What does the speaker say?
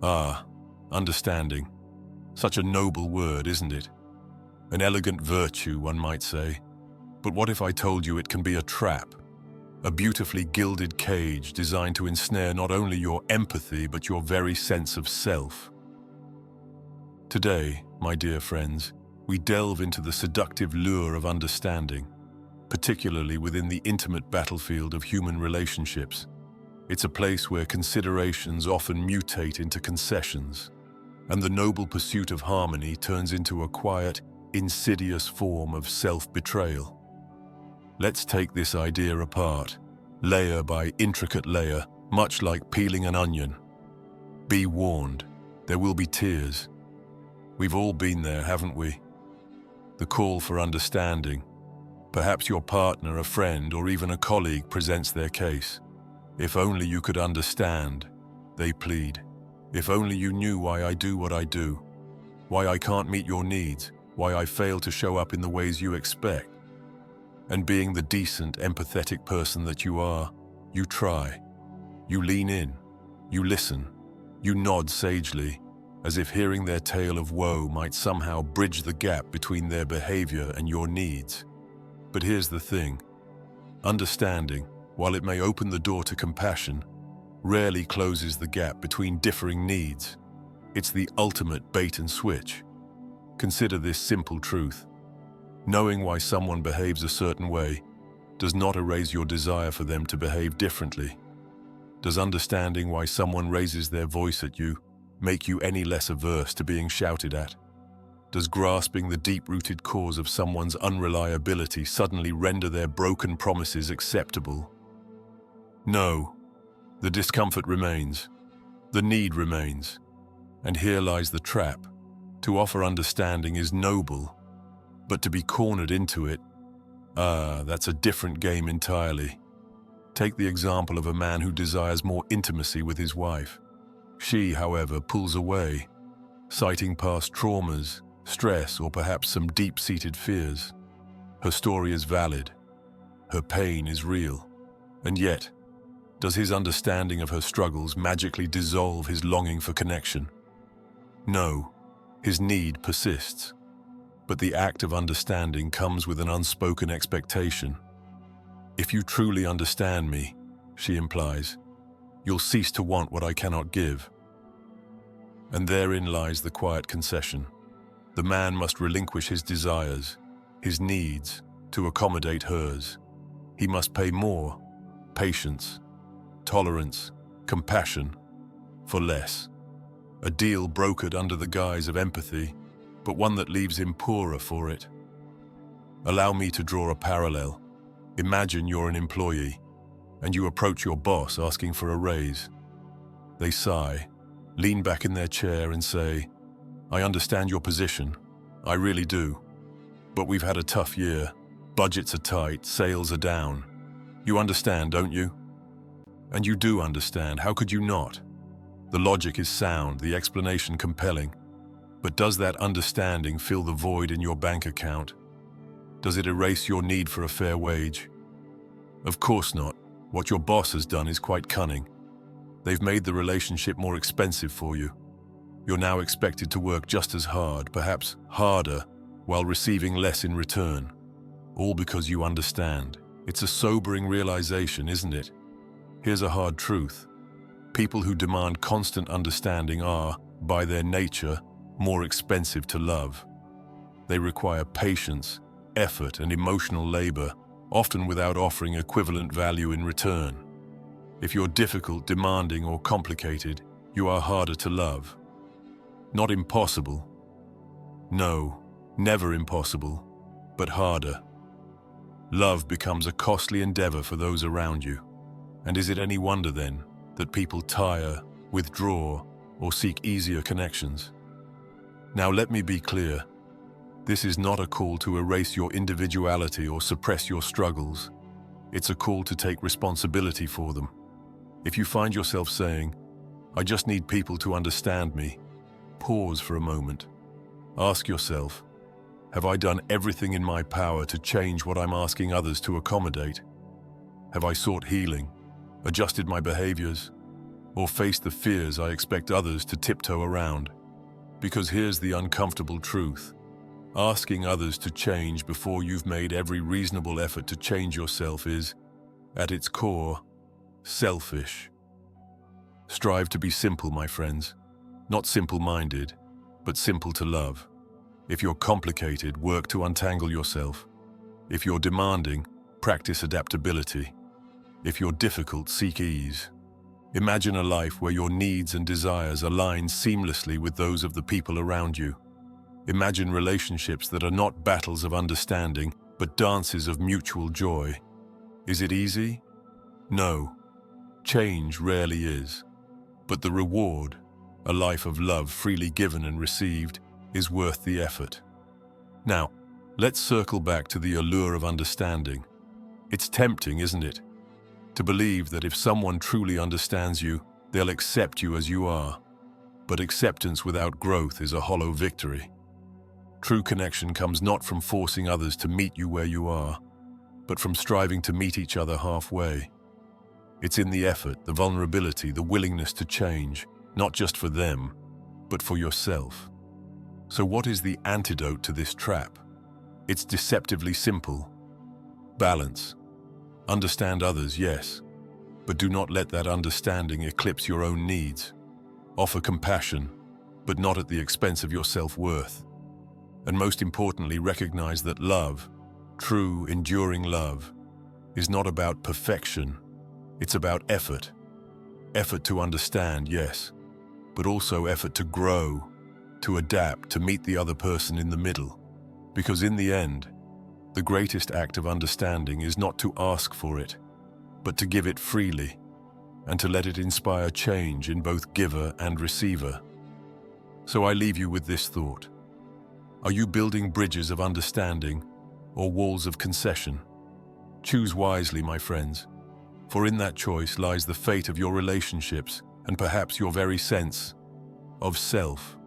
Ah, understanding. Such a noble word, isn't it? An elegant virtue, one might say. But what if I told you it can be a trap? A beautifully gilded cage designed to ensnare not only your empathy, but your very sense of self. Today, my dear friends, we delve into the seductive lure of understanding, particularly within the intimate battlefield of human relationships. It's a place where considerations often mutate into concessions, and the noble pursuit of harmony turns into a quiet, insidious form of self-betrayal. Let's take this idea apart, layer by intricate layer, much like peeling an onion. Be warned, there will be tears. We've all been there, haven't we? The call for understanding. Perhaps your partner, a friend, or even a colleague presents their case. If only you could understand, they plead. If only you knew why I do what I do, why I can't meet your needs, why I fail to show up in the ways you expect. And being the decent, empathetic person that you are, you try. You lean in, you listen, you nod sagely, as if hearing their tale of woe might somehow bridge the gap between their behavior and your needs. But here's the thing. Understanding, while it may open the door to compassion, rarely closes the gap between differing needs. It's the ultimate bait and switch. Consider this simple truth. Knowing why someone behaves a certain way does not erase your desire for them to behave differently. Does understanding why someone raises their voice at you make you any less averse to being shouted at? Does grasping the deep-rooted cause of someone's unreliability suddenly render their broken promises acceptable? No. The discomfort remains. The need remains. And here lies the trap. To offer understanding is noble, but to be cornered into it, that's a different game entirely. Take the example of a man who desires more intimacy with his wife. She, however, pulls away, citing past traumas, stress, or perhaps some deep-seated fears. Her story is valid. Her pain is real. And yet, does his understanding of her struggles magically dissolve his longing for connection? No, his need persists. But the act of understanding comes with an unspoken expectation. If you truly understand me, she implies, you'll cease to want what I cannot give. And therein lies the quiet concession. The man must relinquish his desires, his needs, to accommodate hers. He must pay more, patience, tolerance, compassion, for less. A deal brokered under the guise of empathy, but one that leaves him poorer for it. Allow me to draw a parallel. Imagine you're an employee, and you approach your boss asking for a raise. They sigh, lean back in their chair and say, I understand your position, I really do. But we've had a tough year, budgets are tight, sales are down. You understand, don't you? And you do understand, how could you not? The logic is sound, the explanation compelling. But does that understanding fill the void in your bank account? Does it erase your need for a fair wage? Of course not. What your boss has done is quite cunning. They've made the relationship more expensive for you. You're now expected to work just as hard, perhaps harder, while receiving less in return. All because you understand. It's a sobering realization, isn't it? Here's a hard truth. People who demand constant understanding are, by their nature, more expensive to love. They require patience, effort, and emotional labor, often without offering equivalent value in return. If you're difficult, demanding, or complicated, you are harder to love. Not impossible. No, never impossible, but harder. Love becomes a costly endeavor for those around you. And is it any wonder then that people tire, withdraw, or seek easier connections? Now let me be clear. This is not a call to erase your individuality or suppress your struggles. It's a call to take responsibility for them. If you find yourself saying, I just need people to understand me, pause for a moment. Ask yourself, have I done everything in my power to change what I'm asking others to accommodate? Have I sought healing, adjusted my behaviors, or face the fears I expect others to tiptoe around. Because here's the uncomfortable truth. Asking others to change before you've made every reasonable effort to change yourself is, at its core, selfish. Strive to be simple, my friends. Not simple-minded, but simple to love. If you're complicated, work to untangle yourself. If you're demanding, practice adaptability. If you're difficult, seek ease. Imagine a life where your needs and desires align seamlessly with those of the people around you. Imagine relationships that are not battles of understanding, but dances of mutual joy. Is it easy? No. Change rarely is. But the reward, a life of love freely given and received, is worth the effort. Now, let's circle back to the allure of understanding. It's tempting, isn't it? To believe that if someone truly understands you, they'll accept you as you are. But acceptance without growth is a hollow victory. True connection comes not from forcing others to meet you where you are, but from striving to meet each other halfway. It's in the effort, the vulnerability, the willingness to change, not just for them, but for yourself. So what is the antidote to this trap? It's deceptively simple. Balance. Understand others, yes, but do not let that understanding eclipse your own needs. Offer compassion, but not at the expense of your self-worth. And most importantly, recognize that love, true, enduring love, is not about perfection. It's about effort. Effort to understand, yes, but also effort to grow, to adapt, to meet the other person in the middle. Because in the end, the greatest act of understanding is not to ask for it, but to give it freely, and to let it inspire change in both giver and receiver. So I leave you with this thought. Are you building bridges of understanding or walls of concession? Choose wisely, my friends, for in that choice lies the fate of your relationships and perhaps your very sense of self.